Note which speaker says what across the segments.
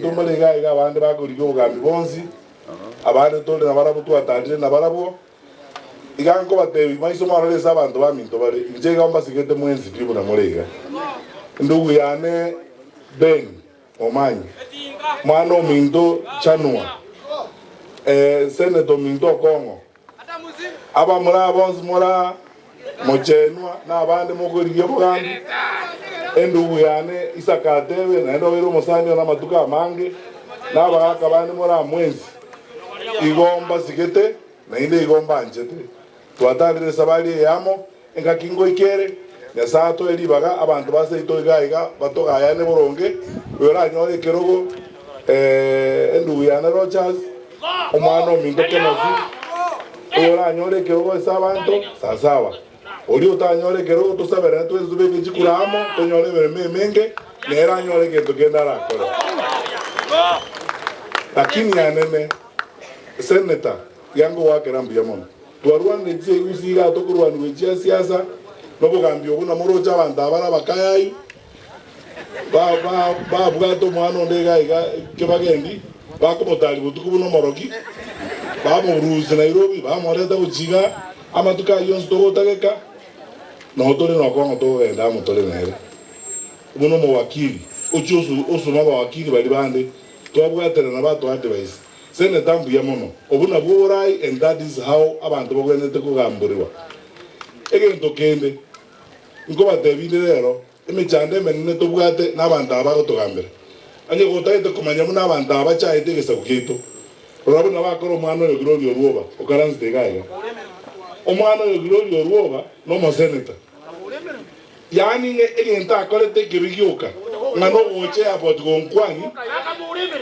Speaker 1: Tomalega iga abandi bakuriga obugambi bonsi abandi tole nabarabu twatandire nabarabo iganko batebi maiso maralesa abantu baminto bari nje gamba sigete mwenzi bibu na molega ndugu yane Ben Omanyi mwana minto chanua senator minto Kongo aba mura bonsi mura mochenwa na abandi mukuriga obugambi endugu yane isakatebe na ndo wiro musani na matuka mange na bagaka bandi mura mwenzi igomba sigete na inde igomba anjete twatandire sabali yamo enga kingo ikere ya sato elibaga abantu base itoigaiga batoga yane boronge yora nyore kerogo endugu yane Rogers omwana ominto kenazi yora nyore kerogo sabanto sasawa Ori utanyore kero tusabera twezube kichikuramo tonyore beremenge nera nyore ke tugenda rakora lakini yanene seneta yango wakerambia mono twarwane je usiga tokurwani weje siasa nobugambio buna muroja abantu abara bakayayi ba bwato mwana ndega iga kebagendi bakomotali butuku no moroki ba mu ruzi Nairobi ba moreta ujiga amatuka yonse togotageka no tole no kwa ngoto enda mutole nae uno mo wakili ochosu osuma ba wakili bali bande twabwatera na bato advice sene tambu ya mono obuna borai and that is how abantu bogwenete kugamburiwa egento kende ngoba David lero emechande menene tobwate nabantu abagotogambira anye gotaite kumanya muna abantu abachaite gesa kugito rabo na bakoro mwana yo Glory Oruoba okaranze tegaiga omwana yo Glory Oruoba no mo senator yani egenta akolete kibigyoka ngano goche about gonkwani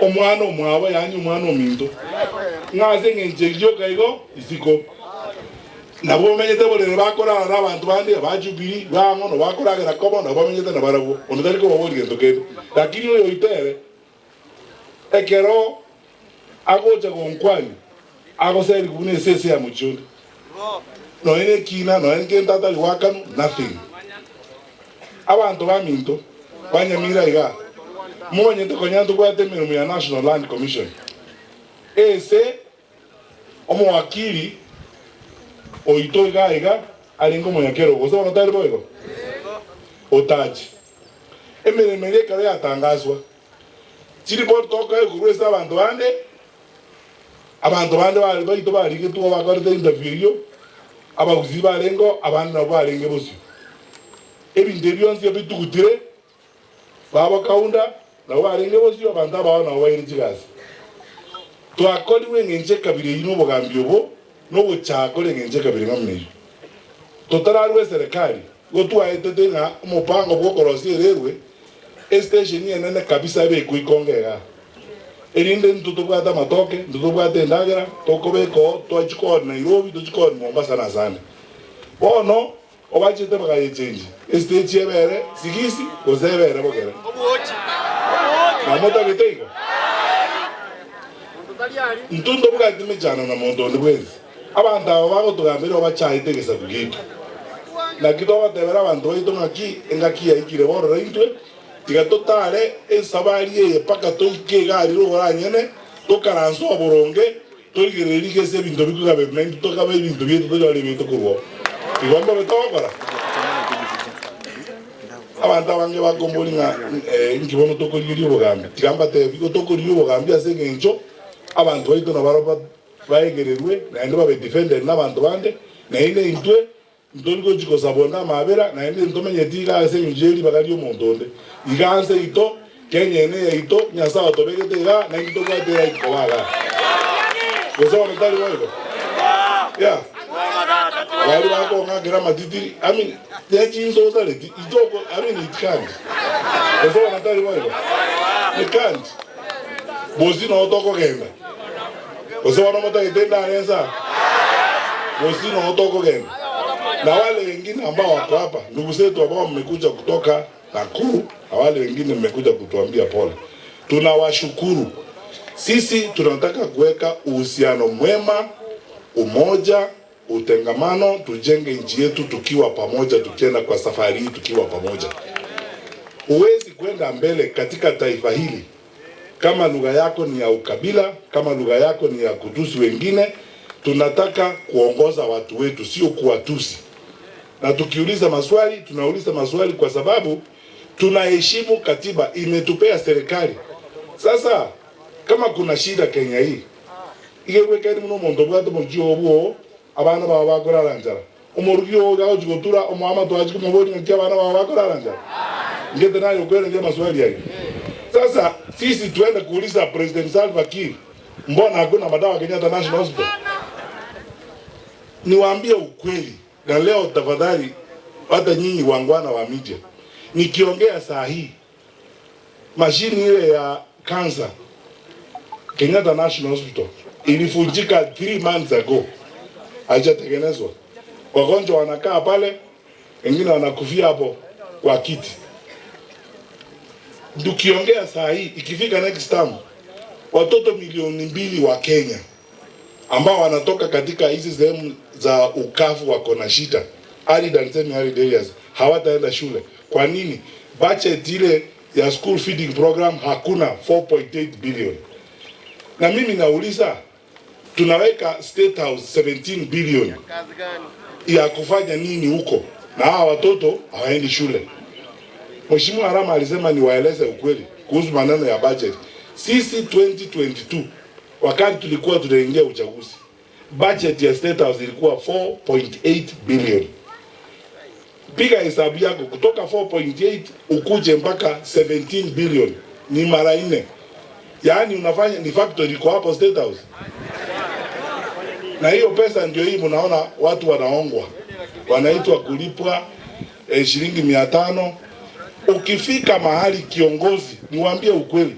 Speaker 1: omwana omwaba yani omwana ominto ngaze ngenjegyoka igo isiko nabo menyete bole bakora abantu bandi abajubiri bango no bakora gara komo nabo menyete na barabo onodari ko bobori gentokende lakini oyo itere ekero agocha gonkwani agoseri kubune sese ya muchundi no ene kina no ene kentata liwakanu nothing abantu baminto banyamira iga monye tokonyanto kwate mirumu ya National Land Commission ese omo wakili oito iga alingo monyakero gozo notari boyego otaji emeremere kare yatangazwa chiri bot toka kurwesa abantu bande bali baito bali ke tuwa bakorte interview abaguzi balengo abantu nabo balenge bosi ebinde byonse bitukutire baba kaunda nabo balenge bosi abantu abaona bayirijigazi twakoliwe ngenje kabire yino bogambyo bo no buchakole ngenje kabire ngamneyo totararwe serikali gotwaete nga umupango bwo korosi rerwe station yenene kabisa be kuikongera erinde ntutubwata matoke ntutubwata endagera tokobeko twachikora Nairobi twachikora Mombasa na Zande bono obachite bagaye change stage yebere sigisi ozebere bogera namota bitego ntundo bugati mejana na mondo ndwezi abantu abo bagotugambira obachahitegesa kugito nakito batebera abantu baito ngaki yaikire borora intwe tigatotare esabari ye paka toike gari roranyene tokaranso aboronge toigererike se bintu bikugabe men tokabe bintu bieto tole bintu kubo igomba betokora abantu abange bagombolinga nkibono tokolirio bogambi tigamba te biko tokolirio bogambi asengencho abantu baito nabaroba baegererwe na ndo babe defender n'abantu bande na ine intwe ndongo jiko sabonda mabera na inde ntomenye tiga ase njeri bagari omontonde iganse ito kenyene ito nyasa otobegete ga na ito kwate ya ikowaga gozo mentali wako ya wali bako ngagira matiti ya chinzo sale itoko itkandi gozo mentali wako itkandi bozi no otoko genda gozo wana mota itenda anesa bozi no otoko genda na wale wengine ambao wako hapa ndugu zetu ambao mmekuja kutoka Nakuru na wale wengine mmekuja kutuambia pole, tunawashukuru. Sisi tunataka kuweka uhusiano mwema, umoja, utengamano, tujenge nchi yetu tukiwa pamoja, tukienda kwa safari hii tukiwa pamoja. Huwezi kwenda mbele katika taifa hili Kama lugha yako ni ya ukabila, kama lugha yako ni ya kutusi wengine, tunataka kuongoza watu wetu, sio kuwatusi. Na tukiuliza maswali, tunauliza maswali kwa sababu tunaheshimu katiba imetupea serikali. Sasa kama kuna shida Kenya hii, igewe kari muno muntu bwato mujyo obuo abana baba bakora njara. Umurugyo gaho jigotura omama twaje kumuboni nti abana baba bakora njara. Ngende nayo kwenda nje maswali yake. Sasa sisi tuende kuuliza President Salva Kiir, mbona hakuna madawa Kenyatta National Hospital? Niwaambie ukweli, na leo tafadhali hata nyinyi wangwana wa media, nikiongea saa hii mashini ile ya cancer Kenyatta National Hospital ilivunjika 3 months ago, haijatengenezwa. Wagonjwa wanakaa pale, wengine wanakufia hapo kwa kiti. Tukiongea saa hii, ikifika next term, watoto milioni 2 wa Kenya ambao wanatoka katika hizi sehemu za ukavu wako na shida, arid and semi-arid areas, hawataenda shule. Kwa nini? Budget ile ya school feeding program hakuna 4.8 billion. Na mimi nauliza, tunaweka State House 17 billion ya kufanya nini huko, na hawa watoto hawaendi shule? Mheshimiwa Arama alisema niwaeleze ukweli kuhusu maneno ya budget. Sisi 2022 wakati tulikuwa tunaingia uchaguzi, budget ya State House ilikuwa 4.8 billion. Piga hesabu yako kutoka 4.8 ukuje mpaka 17 billion, ni mara 4. Yaani unafanya ni factory iko hapo State House. Na hiyo pesa ndio hii mnaona watu wanaongwa, wanaitwa kulipwa shilingi 500. Ukifika mahali kiongozi, niwaambie ukweli,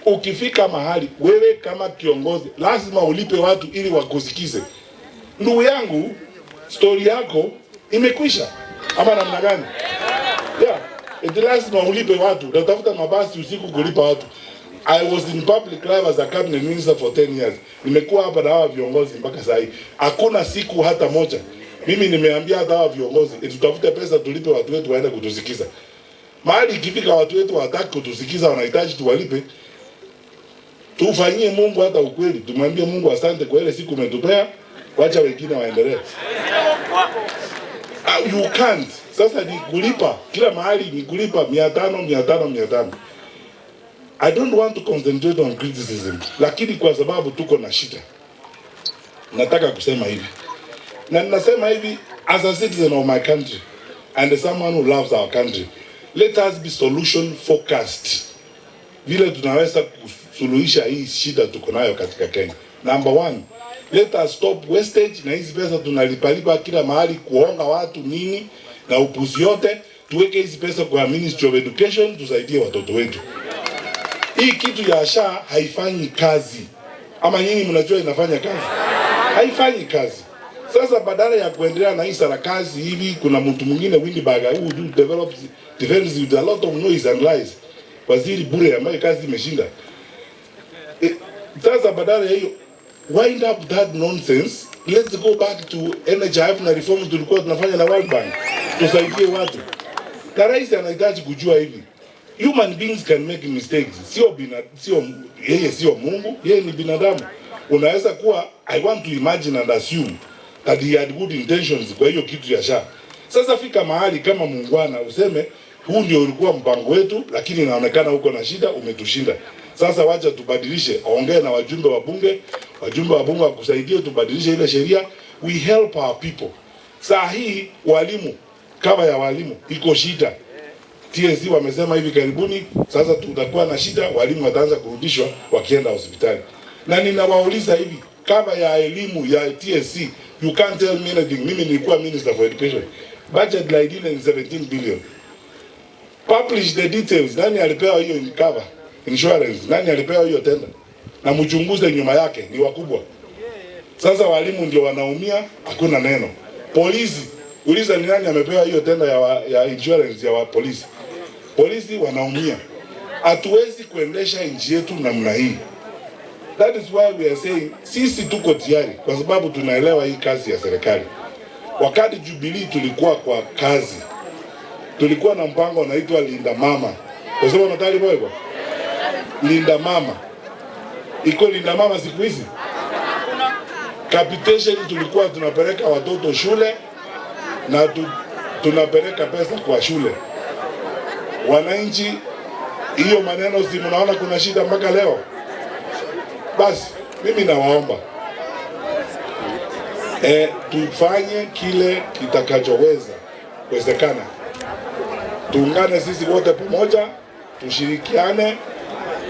Speaker 1: ukifika mahali wewe kama kiongozi lazima ulipe watu ili wakusikize. Ndugu yangu, story yako imekwisha ama namna gani? Yeah, eti lazima ulipe watu. Natafuta mabasi usiku kulipa watu. I was in public life as a cabinet minister for 10 years. Nimekuwa hapa na hawa viongozi mpaka sasa hivi. Hakuna siku hata moja mimi nimeambia hata hawa viongozi eti tutafute pesa tulipe watu wetu waende kutusikiza. Mahali ikifika watu wetu wataki kutusikiza, wanahitaji tuwalipe, tufanyie Mungu hata ukweli. Tumwambie Mungu asante kwa ile siku umetupea, wacha wengine waendelee. You can't. Sasa ni kulipa kila mahali, ni kulipa 500. I don't want to concentrate on criticism, lakini kwa sababu tuko na shida, nataka kusema hivi, na ninasema hivi as a citizen of my country and someone who loves our country. Let us be solution focused. Vile tunaweza kusuluhisha hii shida tuko nayo katika Kenya. Number 1, let us stop wastage, na hizi pesa tunalipalipa kila mahali kuonga watu nini na upuzi yote. Tuweke hizi pesa kwa Ministry of Education, tusaidie watoto wetu. Hii kitu ya SHA haifanyi kazi. Ama nyinyi mnajua inafanya kazi? Haifanyi kazi. Sasa badala ya kuendelea na hii sarakazi hivi, kuna mtu mwingine Windibaga who develops defense with a lot of noise and lies. Waziri bure ambaye kazi imeshinda. Sasa badala ya hiyo, wind up that nonsense. Let's go back to NHIF na reforms tulikuwa tunafanya na World Bank. Tusaidie watu. Na rais anahitaji kujua hivi, human beings can make mistakes. Yeye sio Mungu, yeye ni binadamu. Unaweza kuwa, I want to imagine and assume that he had good intentions kwa hiyo kitu ya SHA. Sasa fika mahali kama muungwana useme huu ndio ulikuwa mpango wetu, lakini inaonekana uko na shida, umetushinda. Sasa wacha tubadilishe, ongea na wajumbe wa bunge wakusaidie tubadilishe ile sheria. We help our people. Saa hii walimu, kama ya walimu iko shida. TSC wamesema hivi karibuni, sasa tutakuwa na shida, walimu wataanza kurudishwa wakienda hospitali. Na ninawauliza hivi, kama ya elimu ya TSC, you can't tell me anything. Mimi nilikuwa Minister for Education. Budget like ile ni 17 billion. Publish the details. Nani alipewa hiyo cover insurance? Nani alipewa hiyo tenda? Na mchunguze nyuma yake, ni wakubwa. Sasa walimu ndio wanaumia, hakuna neno. Polisi, uliza ni nani amepewa hiyo tenda ya insurance ya polisi. Polisi wanaumia. Hatuwezi kuendesha nchi yetu namna hii. That is why we are saying sisi tuko tayari, kwa sababu tunaelewa hii kazi ya serikali. Wakati Jubilee tulikuwa kwa kazi, tulikuwa na mpango unaitwa Linda Mama. Kwa sababu nataka boygo. linda mama. Iko linda mama siku hizi. Capitation tulikuwa tunapeleka watoto shule na tunapeleka pesa kwa shule. Wananchi, hiyo maneno si mnaona kuna shida mpaka leo? Basi mimi nawaomba tufanye kile kitakachoweza kuwezekana. Tuungane sisi wote pamoja, tushirikiane,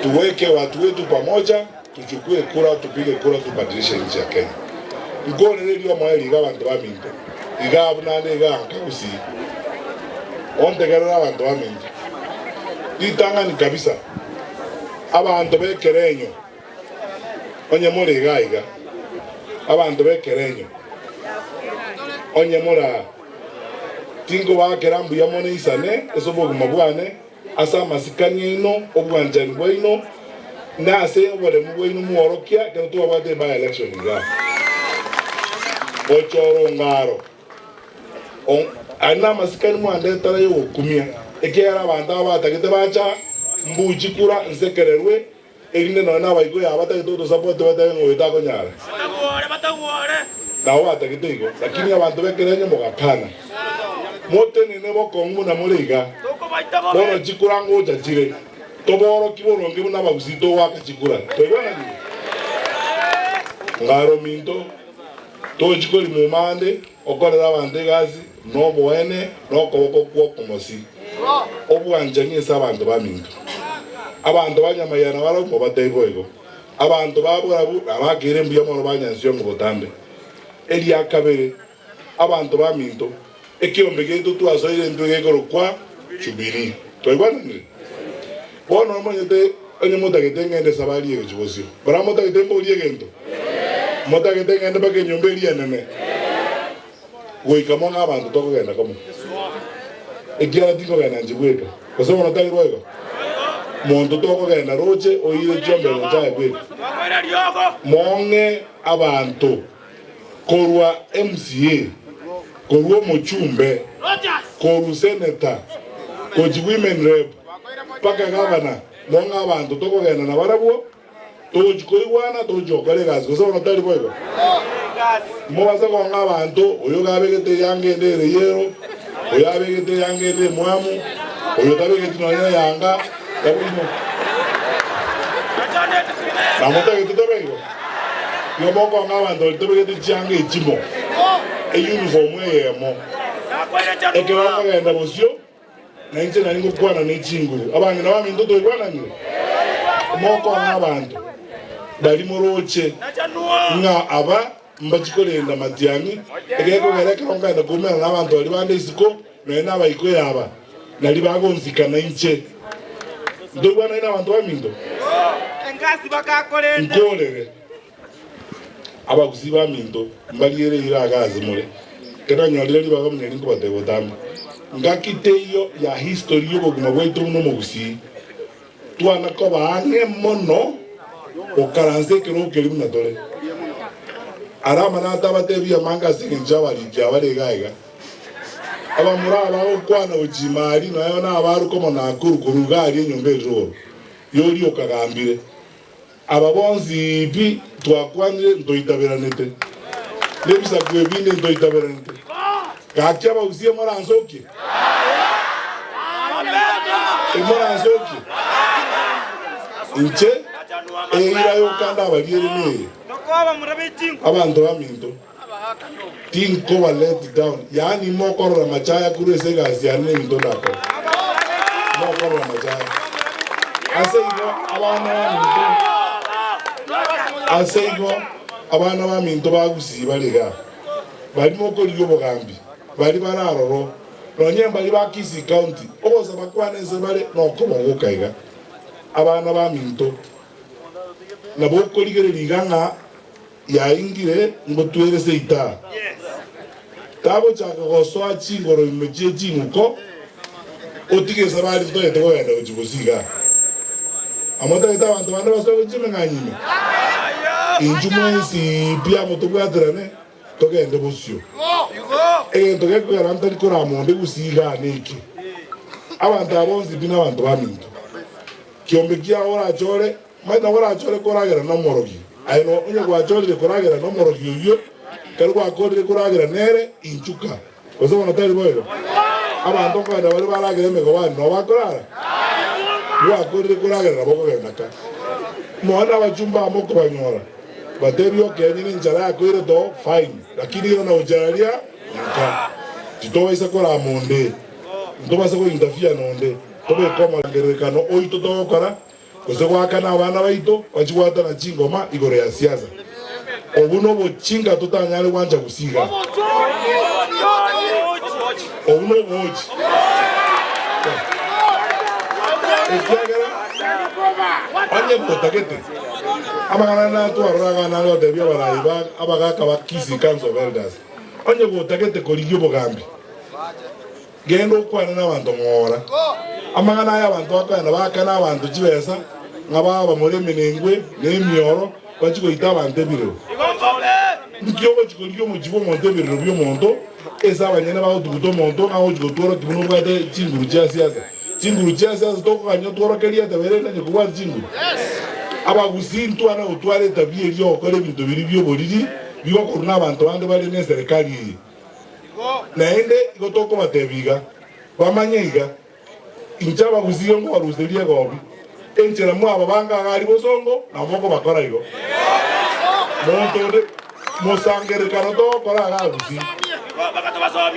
Speaker 1: tuweke watu wetu pamoja, tuchukue kura, tupige kura, tubadilishe nchi ya Kenya. Ngone ndio mwali ga bantu baminto. Iga abunane iga ankabusi. Ontegerera abantu baminto. Ditangani kabisa. Abantu bekerenyo. Onye muri iga. Abantu bekerenyo. Onye mura tingo wakerambu yamone isane esobogu mabwane asa masikanye ino obwanjani bwino na ase obore mubwino muorokia ke to abate by election ga ochoro ngaro ana masikanye mu ande tara yo kumia ekera banda abatagete bacha mbuji kura nsekererwe egine nona baiko ya abatagete to support bataye ngoita konyara nawo atakete iko lakini abantu bekerenyo mugakana mote nene bokongu na muriga bono chikurango chachire toboro kiboronge buna bagusito waka chikura toyona ni ngaro minto to chikori mumande okorera bande gazi no boene no koboko kwa komosi obwanjanye sabantu baminto abantu banyamayana baro ko bateboyego abantu baburabu abagire mbiyo mo banyansiyo mu botambe eli akabere abantu baminto ekiombe geto twazoire ndwege gorokwa chubiri toibana ni bono monyete onye motagete ngende sabali ego chibosio bara motagete mboli egento motagete ngende bake nyombe ri enene goikamo abantu tokogenda komo ekiara tingo gana njibweka kosomo notagi rwego mondo tokogenda roche oire chombe rocha egweka monge abantu korwa MCA korwa mochumbe koru senator koji women rep paka gavana monga abantu tokogenda na barabwo toji koiwana toji okore gazi koso notari boyego mobaza konga abantu oyo gabegete yangende reyero oyo abegete yangende mwamu oyo tabegete nonya yanga tabino na motagete tabego yo moko nga abantu tabegete change echimo uniform eyemo ekero ngenda bosio na nje na ningo kwana n'echinguru abangi na bami ndoto ikwana ngiro moko abantu bali moroche nga aba mbachikolenda matiani ekeko gerekero ngenda kumera n'abantu bali bande isiko na abayiko yaba nali bagonzikana inche ndo bwana ina abantu baminto engasi bakakolenda nkolere abakusiba minto mbaliere iragazi mure kera nyalire libaga muneri ngo batego tambe ngakiteyo ya history yo boguma bwetu no mugusi twana ko baange mono okaranze kero keri muna dole arama na tabatebi ya manga sinja bali jabale gaiga aba muraba okwana ujimari nayo na abaru komo na kurukuru gari nyombe ro yori okagambire ababonzi bi twakwanire ndoitaberanete lebisa kwebine ndoitaberanete kakya bauzie moranzoki moranzoki inche eira yokanda abaliere ne abantu baminto tinko ba let down yani mokoro machaya kurese gazi ane minto nako mokoro machaya asego abana baminto asego abana baminto bagusiba lega bali mokoli yobogambi bali bararoro nonye bali bakisi county oboza bakwaneze bale nokomo ngokaiga abana baminto nabo koligere liganga ya ingire ngo tuerese ita tabo chaka goswa chingoro imeje chimuko otige sabali toyete ko yenda ujibusiga amota ita abantu bana baso kujimenganyime injumwensi pia motobwadrane togende bosio toge kweranta likora monde gusiga neki abantu abonzi bina abantu baminto kiombe kia ora chore maita ora chore koragera no morogi aino onye kwa chore koragera no morogi yo kero kwa kore koragera nere inchuka ozo na tari boyo abantu kwa da bali baragera mego wa no bakorara wa kore koragera boko genaka mwana wa chumba amoko banyora baterio kenyine njara yakwire do fine lakini yo na ujararia nka titowa isa kora monde ntobasa ko interfere nonde tobe koma ngerekano oito tokora kuze kwakana abana baito bachikwata na chingoma igore ya siasa obuno bochinga tutanyale kwanja kusiga obuno bochi anye botakete amagana na tuaraga na lo debia baraiba abagaka bakisi kanzo elders anye botakete koligyo bogambi gendo kwana n'abantu ngora amagana y'abantu bakana bakana abantu kibesa ngaba bamure menengwe n'emyoro bachiko itabantu ebiro nkyobo chikolyo mujibo monte ebiro byo monto esa abanyene bawo tubuto monto aho chigotoro kibuno bwate chinguru cha siasa toko kanyo toro kelia taberena ne kuwa chinguru abagusintu ana utware tabie ryo kore bintu biri byo boriri bigo kuruna abantu bande bari ne serikali naende igotoko batebiga bamanyiga inchaba guziyo ngo waruzeria gobi enchera mu ababanga gari bosongo na moko bakora igo monto mosangere kanoto kora ga guzi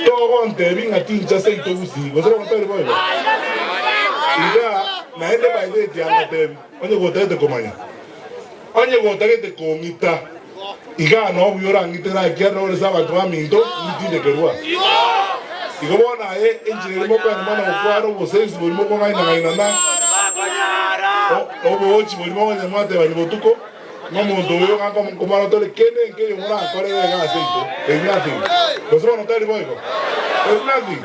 Speaker 1: to ntebi ngati incha seito guzi bosero kontari boyo ida naende baide tianga tebi onye gotete komanya onye gotete komita iga no buyora ngitera kiano ole saba twa minto ndinde kerwa igobona enjire mo kwa mwana okwaro bosezi buri mo kwa ina na obochi buri mo nya mate bani botuko no mundo yo ngako kumara tole kene nke ngora kore ga seito enyati bosoro no tali boyko enyati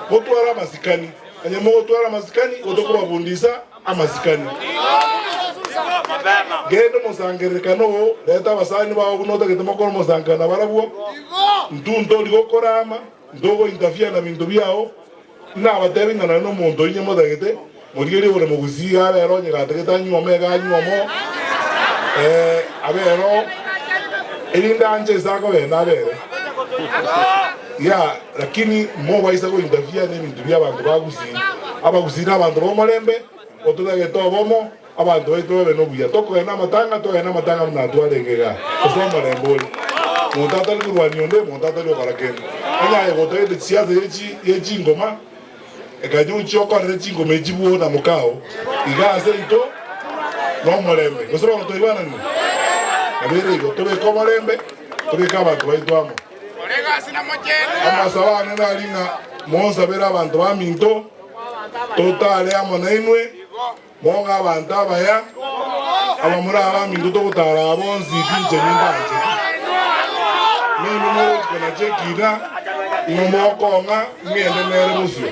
Speaker 1: botwara masikani anye mo botwara masikani otoko babundisa amasikani gendo musangerekano leta basani bawo kunota ketemako musangana barabuo ntundo ligokorama ndogo interfere na bintu byao na batebingana no muntu inyemo dagete murigere bore mugusiga abero nyirategeta nyuome ga nyuomo abero elinda anje zako bena bere ya lakini mo baisa ko interfere ne bintu by'abantu bagusina abagusina abantu bomolembe otudagete bomo abantu baito beno buya toko ena matanga na tuarengega osoma lemboli montata lurwanionde montata lo barakendo anya egotoye de siasa yechi ngoma ekanyo choko re chingoma ejibuo na mukao igase ito no molembe osoma no toibana ni abere go tobe ko molembe tobe kaba to baito amo olega sina mojene amasawana na linga monza bera abantu baminto totale amo nainwe monga abantu abaya abamura abaminto tokutara abonzi pinche nimbanje mimi mo kona chekira ngomoko nga miende nere musyo